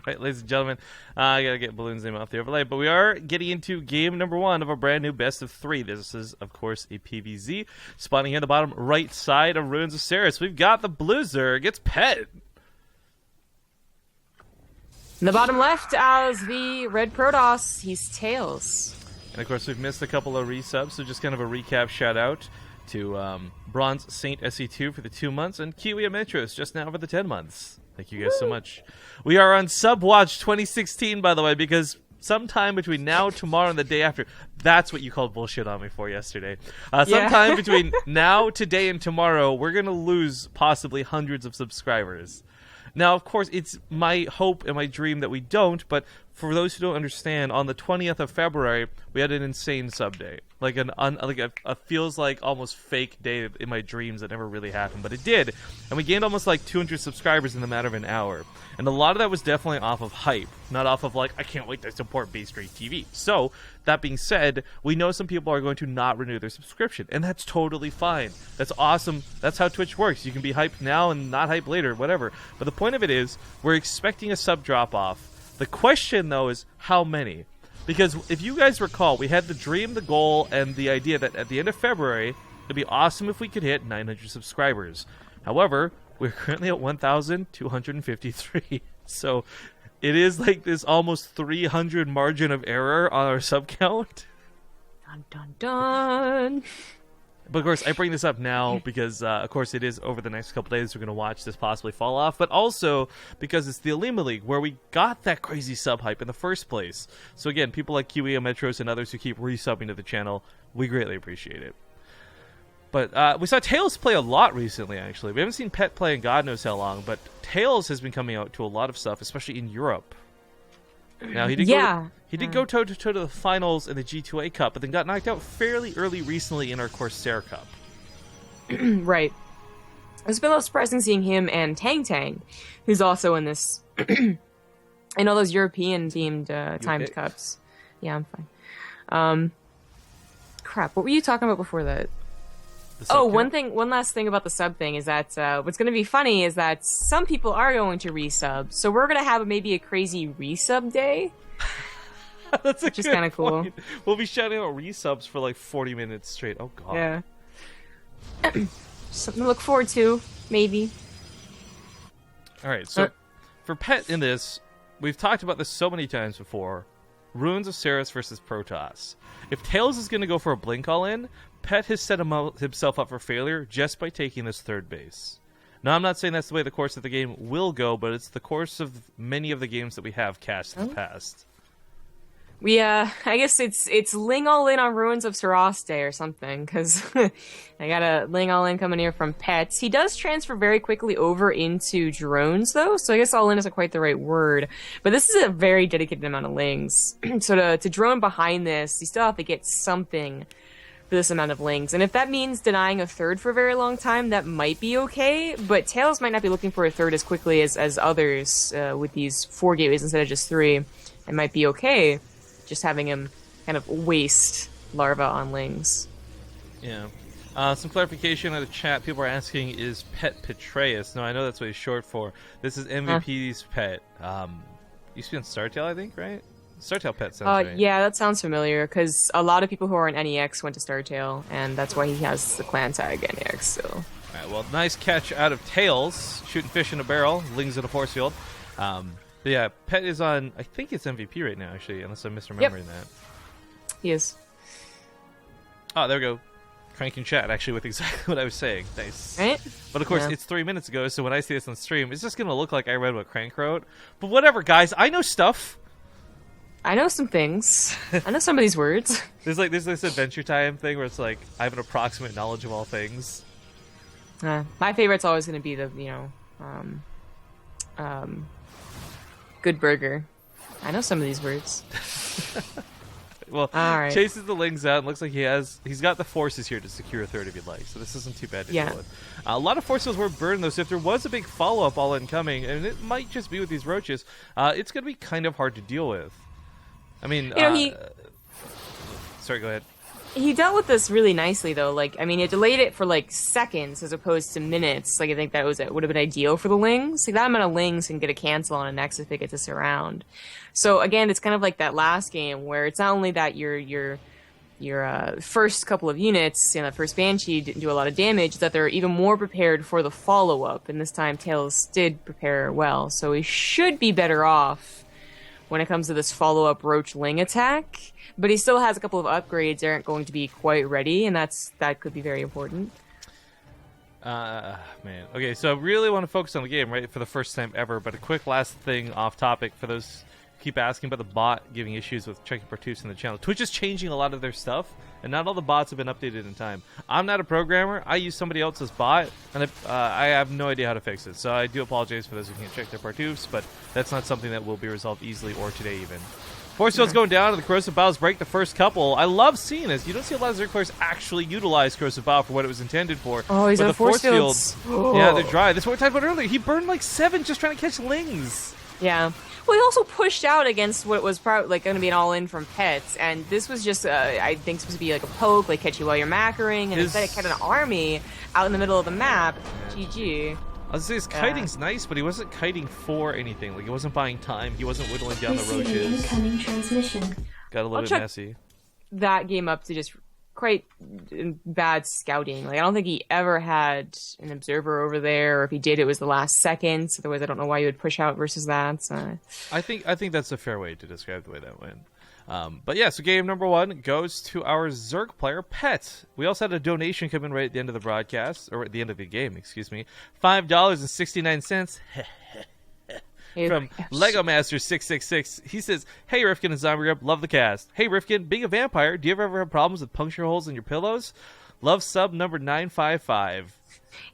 right, ladies and gentlemen, I gotta get Balloon's name off the overlay, but we are getting into game number 1 of a brand new best of 3. This is, of course, a PvZ. Spawning in the bottom right side of Ruins of Ceres, we've got the Blue Zerg. It's Pet. In the bottom left, as the red Protoss, he's TAiLS. And of course, we've missed a couple of resubs, so just kind of a recap shout out to Bronze Saint SE2 for the 2 months and Kiwi Metros just now for the 10 months. Thank you guys so much. We are on Subwatch 2016, by the way, because sometime between now, tomorrow, and the day after, that's what you called bullshit on me for yesterday. Sometime between now, today, and tomorrow, we're going to lose possibly hundreds of subscribers. Now, of course, it's my hope and my dream that we don't, but for those who don't understand, on the 20th of February, we had an insane sub day. Like a feels like almost fake day in my dreams that never really happened, but it did. And we gained almost like 200 subscribers in the matter of an hour. And a lot of that was definitely off of hype, not off of like, I can't wait to support BaseTradeTV. So, that being said, we know some people are going to not renew their subscription, and that's totally fine. That's awesome. That's how Twitch works. You can be hyped now and not hyped later, whatever. But the point of it is, we're expecting a sub drop-off. The question, though, is how many? Because if you guys recall, we had the dream, the goal, and the idea that at the end of February, it'd be awesome if we could hit 900 subscribers. However, we're currently at 1,253. So it is like this almost 300 margin of error on our sub count. Dun dun dun. But of course, I bring this up now because, of course, it is over the next couple days we're going to watch this possibly fall off, but also because it's the Olimoleague where we got that crazy sub hype in the first place. So again, people like Kiwi Metros and others who keep resubbing to the channel, we greatly appreciate it. But we saw TAiLS play a lot recently, actually. We haven't seen Pet play in God knows how long, but TAiLS has been coming out to a lot of stuff, especially in Europe. Now, he did go toe-to-toe to the finals in the G2A Cup, but then got knocked out fairly early recently in our Corsair Cup. Right. It's been a little surprising seeing him and Tang, who's also in this, in all those European-themed timed cups. Yeah, I'm fine. Crap, what were you talking about before that? Oh, one last thing about the sub thing is that what's going to be funny is that some people are going to resub, so we're going to have maybe a crazy resub day. That's which is kind of cool. We'll be shouting out resubs for like 40 minutes straight. Oh god. Yeah. Something to look forward to, maybe. All right, so for Pet in this, we've talked about this so many times before. Ruins of Ceres versus Protoss. If TAiLS is going to go for a blink all-in, Pet has set himself up for failure just by taking this third base. Now, I'm not saying that's the way the course of the game will go, but it's the course of many of the games that we have cast in the past. We, I guess it's Ling all in on Ruins of Ceres Day or something, because I got a Ling all in coming here from Pets. He does transfer very quickly over into drones, though, so I guess all in isn't quite the right word. But this is a very dedicated amount of Lings. So to drone behind this, you still have to get something for this amount of Lings. And if that means denying a third for a very long time, that might be okay, but TAiLS might not be looking for a third as quickly as others with these 4 gateways instead of just 3. It might be okay just having him kind of waste larva on Lings. Yeah. Some clarification in the chat. People are asking, is Pet Petraeus? No, I know that's what he's short for. This is MVP's Pet. Used to be on StarTale, I think, right? StarTale Pet sounds right. Yeah, that sounds familiar, because a lot of people who are in NEX went to StarTale, and that's why he has the clan tag NEX, so... Alright, well, nice catch out of TAiLS, shooting fish in a barrel, Lings in a force field. But yeah, Pet is on, I think it's MVP right now, actually, unless I'm misremembering that. He is. Oh, there we go. Cranking chat, actually, with exactly what I was saying. Nice. Right? But of course, it's 3 minutes ago, so when I see this on stream, it's just going to look like I read what Crank wrote. But whatever, guys, I know stuff. I know some things. I know some of these words. There's this Adventure Time thing where it's like, I have an approximate knowledge of all things. My favorite's always going to be the, Good Burger. I know some of these words. Well, chases the Lings out and looks like he's got the forces here to secure a third if you'd like, so this isn't too bad to deal with. A lot of forces were burned though, so if there was a big follow-up all incoming, and it might just be with these roaches, it's going to be kind of hard to deal with. I mean, sorry, go ahead. He dealt with this really nicely, though. Like, I mean, it delayed it for like seconds as opposed to minutes. Like, I think that would have been ideal for the Lings. Like, that amount of Lings can get a cancel on a Nexus if it gets a surround. So again, it's kind of like that last game where it's not only that your first couple of units, that first Banshee didn't do a lot of damage, that they're even more prepared for the follow up. And this time, TAiLS did prepare well, so he should be better off when it comes to this follow up Roach Ling attack. But he still has a couple of upgrades that aren't going to be quite ready, and that could be very important. Man. Okay, so I really want to focus on the game, right, for the first time ever. But a quick last thing off topic for those who keep asking about the bot giving issues with checking Partoofs in the channel. Twitch is changing a lot of their stuff, and not all the bots have been updated in time. I'm not a programmer. I use somebody else's bot, and I have no idea how to fix it. So I do apologize for those who can't check their Partoofs, but that's not something that will be resolved easily or today even. Force field's going down, and the corrosive bows break the first couple. I love seeing this. You don't see a lot of Zerg players actually utilize corrosive bow for what it was intended for. Oh, he's but on the force fields. Yeah, they're dry. That's what we talked about earlier. He burned like 7 just trying to catch Lings. Yeah. Well, he also pushed out against what was probably like going to be an all-in from Pets, and this was just, I think, supposed to be like a poke, like catch you while you're macroing, and instead it kept an army out in the middle of the map. GG. I was gonna say, his kiting's nice, but he wasn't kiting for anything. Like, he wasn't buying time. He wasn't whittling down the roaches. Incoming transmission. Got a little bit messy. That game up to just quite bad scouting. Like, I don't think he ever had an observer over there, or if he did, it was the last second. So otherwise, I don't know why you would push out versus that. So. I think that's a fair way to describe the way that went. But yeah, so game number 1 goes to our Zerg player, Pet. We also had a donation come in right at the end of the broadcast, or at the end of the game, excuse me. $5.69 from Lego Master 666. He says, "Hey Rifkin and Zombie Rep, love the cast. Hey Rifkin, being a vampire, do you ever have problems with puncture holes in your pillows? Love sub number 955."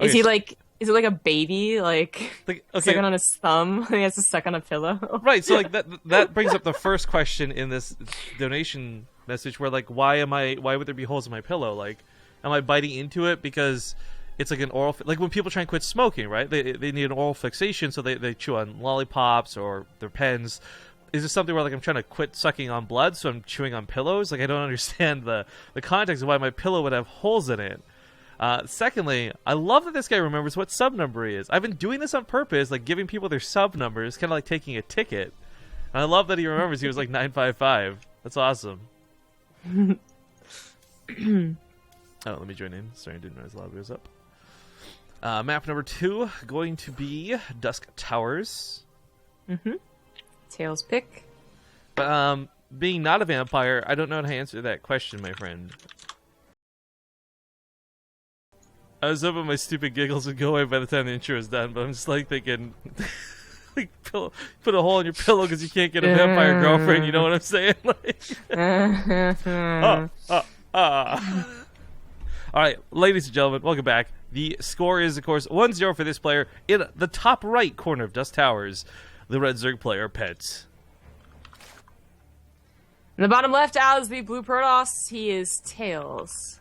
Okay, Is it like a baby, sucking on his thumb? He has to suck on a pillow. Right, so like that brings up the first question in this donation message, where like, why would there be holes in my pillow? Like, am I biting into it because it's like an oral, like when people try and quit smoking, right? They need an oral fixation, so they chew on lollipops or their pens. Is this something where like I'm trying to quit sucking on blood, so I'm chewing on pillows? Like, I don't understand the context of why my pillow would have holes in it. Secondly, I love that this guy remembers what sub number he is. I've been doing this on purpose, like giving people their sub numbers, kind of like taking a ticket. And I love that he remembers he was like 955. That's awesome. Oh, let me join in. Sorry, I didn't realize the lobby was up. Map number 2, going to be Dusk Towers. TAiLS pick. But being not a vampire, I don't know how to answer that question, my friend. I was hoping my stupid giggles would go away by the time the intro is done, but I'm just like thinking, like, put a hole in your pillow because you can't get a vampire girlfriend. You know what I'm saying? Like, All right, ladies and gentlemen, welcome back. The score is, of course, 1-0 for this player. In the top right corner of Dusk Towers, the Red Zerg player, Pets. In the bottom left, as the Blue Protoss, he is TAiLS.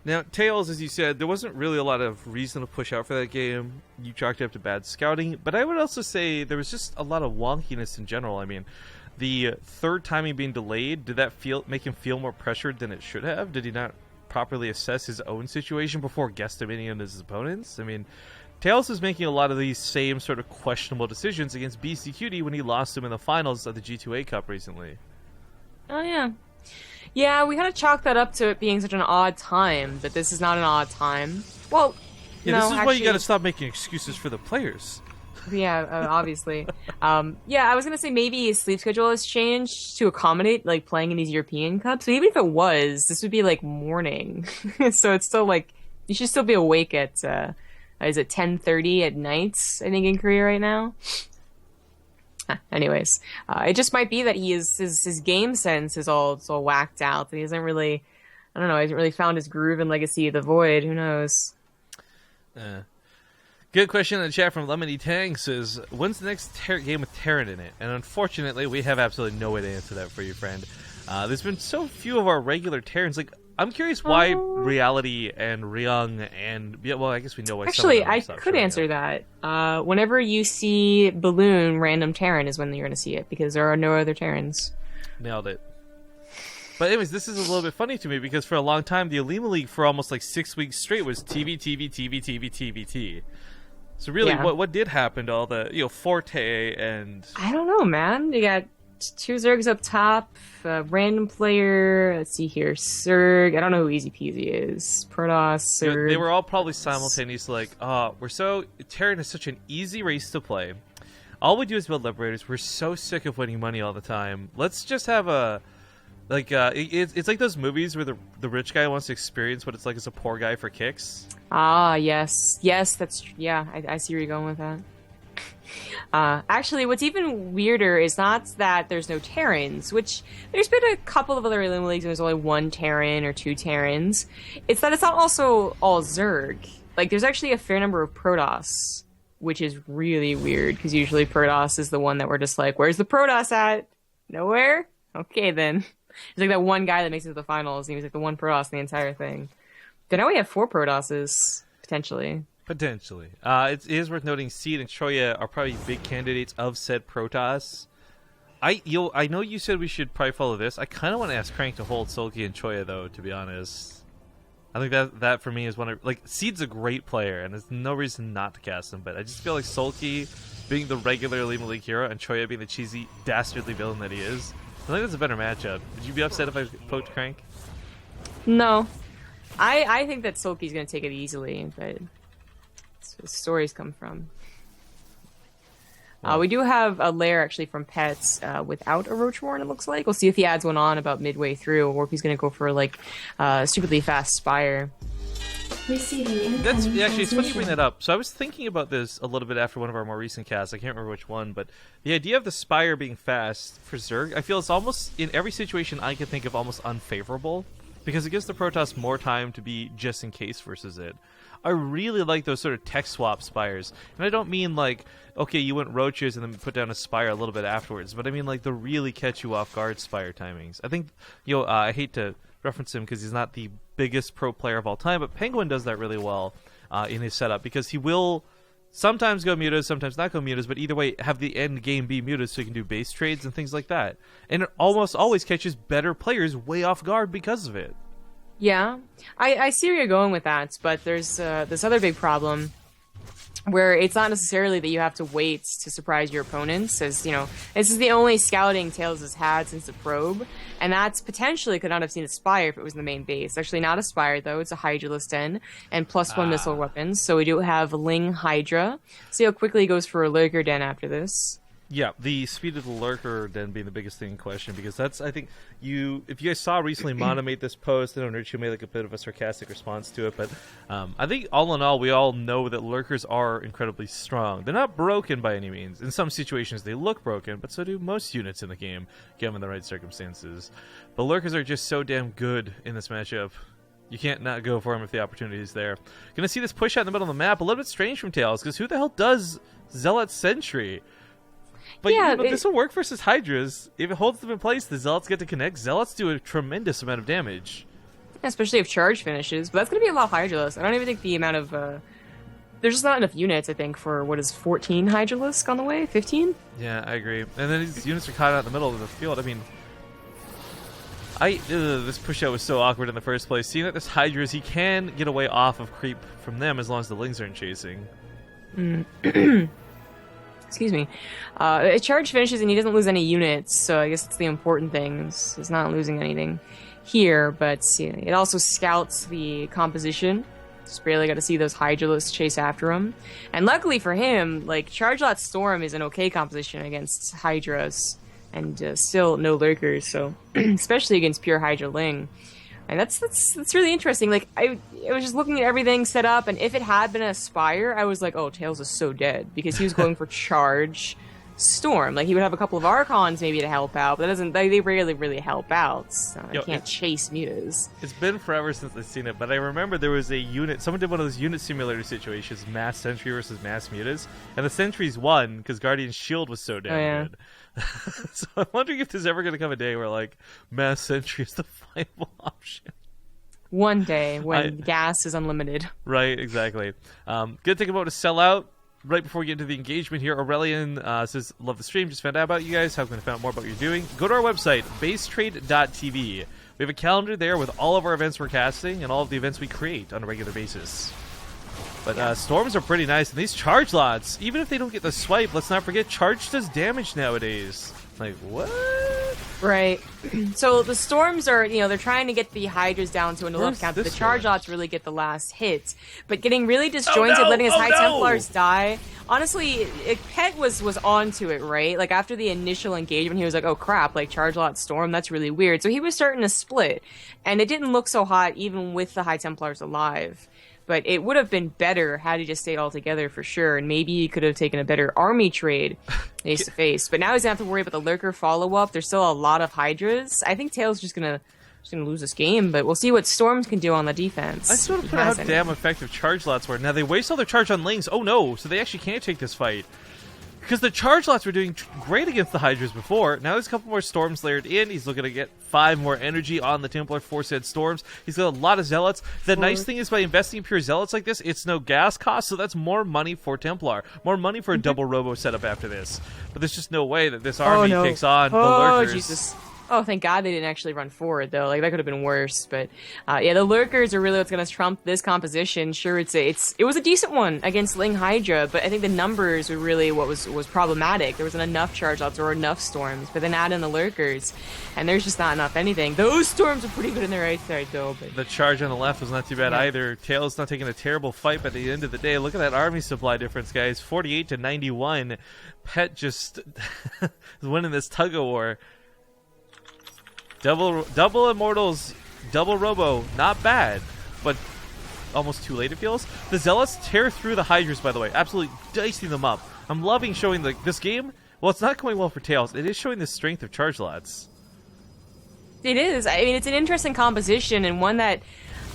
Now, TAiLS, as you said, there wasn't really a lot of reason to push out for that game. You chalked it up to bad scouting, but I would also say there was just a lot of wonkiness in general. I mean, the third timing being delayed, did that make him feel more pressured than it should have? Did he not properly assess his own situation before guesstimating on his opponents? I mean, TAiLS is making a lot of these same sort of questionable decisions against BCQD when he lost him in the finals of the G2A Cup recently. Oh, yeah. Yeah, we kind of chalked that up to it being such an odd time, but this is not an odd time. Well, yeah, no, this is actually, why you got to stop making excuses for the players. Yeah, obviously. Yeah, I was gonna say maybe his sleep schedule has changed to accommodate like playing in these European Cups. But even if it was, this would be like morning, so it's still like you should still be awake at is it 10:30 at night? I think in Korea right now. Anyways, it just might be that his game sense is all whacked out. That he hasn't really, I don't know, he hasn't really found his groove in Legacy of the Void. Who knows? Good question in the chat from Lemony Tang says, when's the next game with Terran in it? And unfortunately, we have absolutely no way to answer that for you, friend. There's been so few of our regular Terrans. Like, I'm curious why Reality and Ryung and... Yeah, well, I guess we know why... Actually, I could answer that. Whenever you see Balloon random Terran is when you're going to see it, because there are no other Terrans. Nailed it. But anyways, this is a little bit funny to me because for a long time, the Olimoleague for almost like 6 weeks straight was TV, TV, TV, TV, TV, TV. So really, what did happen to all the Forte and? I don't know, man. You got 2 Zergs up top, random player. Let's see here, Zerg. I don't know who Easy Peasy is. Protoss, Zerg. They were all probably simultaneously like, Terran is such an easy race to play. All we do is build Liberators. We're so sick of winning money all the time. Let's just have a it's like those movies where the rich guy wants to experience what it's like as a poor guy for kicks. Ah, yes. That's... Yeah, I see where you're going with that. Actually, what's even weirder is not that there's no Terrans, which there's been a couple of other Olimoleagues and there's only 1 Terran or 2 Terrans. It's that it's not also all Zerg. Like, there's actually a fair number of Protoss, which is really weird, because usually Protoss is the one that we're just like, where's the Protoss at? Nowhere? Okay, then. There's like that one guy that makes it to the finals, and he was like the one Protoss in the entire thing. But now we have 4 Protosses, potentially. Potentially. It is worth noting Seed and Choya are probably big candidates of said Protoss. I know you said we should probably follow this. I kind of want to ask Crank to hold Sulky and Choya, though, to be honest. I think that for me is one of... Like, Seed's a great player, and there's no reason not to cast him, but I just feel like Sulky being the regular Olimoleague hero and Choya being the cheesy, dastardly villain that he is, I think that's a better matchup. Would you be upset if I poked Crank? No. I think that Sulky's going to take it easily, but that's where stories come from. We do have a lair, actually, from Pets without a Roach Warren, it looks like. We'll see if he adds one on about midway through, or if he's going to go for, like, stupidly fast Spire. That's actually, it's funny you bring that up. So I was thinking about this a little bit after one of our more recent casts. I can't remember which one, but the idea of the Spire being fast for Zerg, I feel it's almost, in every situation I can think of, almost unfavorable, because it gives the Protoss more time to be just in case versus it. I really like those sort of tech swap Spires, and I don't mean like, okay, you went Roaches and then put down a Spire a little bit afterwards, but I mean like the really catch you off guard Spire timings. I think, I hate to reference him because he's not the biggest pro player of all time, but Penguin does that really well in his setup, because he will sometimes go mutas, sometimes not go mutas, but either way have the end game be mutas so he can do base trades and things like that. And it almost always catches better players way off guard because of it. Yeah, I see where you're going with that, but there's this other big problem where it's not necessarily that you have to wait to surprise your opponents, as, this is the only scouting TAiLS has had since the probe, and that's potentially could not have seen a Spire if it was in the main base. Actually, not a Spire, though. It's a Hydralisk Den, and +1 missile weapons, so we do have Ling Hydra. See how quickly he goes for a Lurker Den after this. Yeah, the speed of the Lurker Den being the biggest thing in question, because that's, I think, if you guys saw recently Mana made this post, I know Nurchu made like a bit of a sarcastic response to it, but I think all in all, we all know that Lurkers are incredibly strong. They're not broken by any means. In some situations they look broken, but so do most units in the game, given the right circumstances. But Lurkers are just so damn good in this matchup. You can't not go for them if the opportunity is there. Gonna see this push out in the middle of the map, a little bit strange from TAiLS, because who the hell does Zealot Sentry? But yeah, this will work versus Hydras. If it holds them in place, the Zealots get to connect. Zealots do a tremendous amount of damage. Especially if charge finishes, but that's going to be a lot of Hydralisk. I don't even think the amount of... there's just not enough units, I think, for, 14 Hydralisk on the way? 15? Yeah, I agree. And then these units are caught out in the middle of the field. I mean... this push out was so awkward in the first place. Seeing that this Hydras, he can get away off of creep from them as long as the Lings aren't chasing. Excuse me. Charge finishes and he doesn't lose any units, so I guess that's the important thing. He's not losing anything here, but it also scouts the composition. Just barely got to see those Hydralisks chase after him. And luckily for him, like, Chargelot Storm is an okay composition against Hydras, and still no Lurkers, so especially against pure Hydra Ling. And that's really interesting. Like, I was just looking at everything set up, and if it had been a Spire, I was like, oh, TAiLS is so dead, because he was going for Charge Storm. Like, he would have a couple of Archons maybe to help out, but they rarely really help out. So you can't chase mutas. It's been forever since I've seen it, but I remember there was a unit, someone did one of those unit simulator situations, Mass Sentry versus Mass Mutas, and the Sentries won because Guardian's Shield was so damn good. So I'm wondering if there's ever going to come a day where, like, Mass Sentry is the final option. One day when gas is unlimited. Right, exactly. Good thing about to sell out. Right before we get into the engagement here, Aurelian says, love the stream, just found out about you guys. How can I find out more about what you're doing? Go to our website, BaseTradeTV. We We have a calendar there with all of our events we're casting and all of the events we create on a regular basis. But storms are pretty nice, and these charge lots, even if they don't get the swipe, let's not forget charge does damage nowadays. Like, what? Right. So the storms are, they're trying to get the Hydras down to an 11 count. The charge lots really get the last hit. But getting really disjointed, letting his High Templars die. Honestly, Pet was onto it, right? Like, after the initial engagement, he was like, oh crap, like, charge lot storm, that's really weird. So he was starting to split. And it didn't look so hot even with the High Templars alive. But it would have been better had he just stayed all together for sure, and maybe he could have taken a better army trade face to face. But now he doesn't have to worry about the lurker follow up. There's still a lot of Hydras. I think TAiLS just gonna lose this game, but we'll see what Storms can do on the defense. I sort of put out how damn effective charge lots were. Now they waste all their charge on Lings. Oh no, so they actually can't take this fight. Because the charge lots were doing great against the Hydras before. Now there's a couple more Storms layered in. He's looking to get 5 more energy on the Templar, 4 said Storms. He's got a lot of Zealots. The nice thing is by investing in pure Zealots like this, it's no gas cost, so that's more money for Templar. More money for a double Robo setup after this. But there's just no way that this army takes on the Lurkers. Oh, Jesus. Oh, thank God they didn't actually run forward, though. Like, that could have been worse. But, yeah, the Lurkers are really what's going to trump this composition. Sure, it was a decent one against Ling Hydra, but I think the numbers were really what was problematic. There wasn't enough charge outs or enough storms, but then add in the Lurkers, and there's just not enough anything. Those storms are pretty good in the right side, though. But the charge on the left was not too bad either. TAiLS not taking a terrible fight by the end of the day. Look at that army supply difference, guys. 48 to 91. Pet just is winning this tug-of-war. Double Immortals, double Robo, not bad, but almost too late it feels. The Zealots tear through the Hydras, by the way, absolutely dicing them up. I'm loving showing this game. Well, it's not going well for TAiLS. It is showing the strength of charge lots. It is. I mean, it's an interesting composition and one that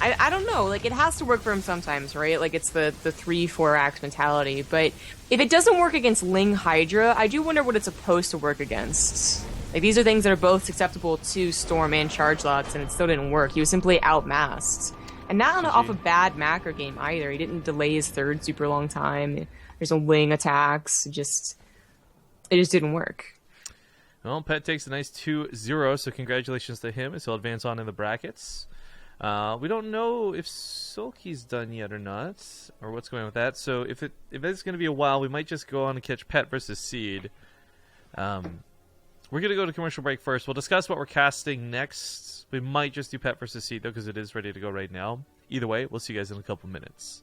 I don't know. Like, it has to work for him sometimes, right? Like, it's the 3-4 axe mentality. But if it doesn't work against Ling Hydra, I do wonder what it's supposed to work against. Like, these are things that are both acceptable to Storm and charge lots, and it still didn't work. He was simply outmasked. And not off a bad macro game either. He didn't delay his third super long time. There's no wing attacks. It just didn't work. Well, Pet takes a nice 2-0, so congratulations to him as he'll advance on in the brackets. We don't know if Sulky's done yet or not, or what's going on with that. So if it's going to be a while, we might just go on and catch Pet versus Seed. We're going to go to commercial break first. We'll discuss what we're casting next. We might just do Pet versus Seed, though, because it is ready to go right now. Either way, we'll see you guys in a couple minutes.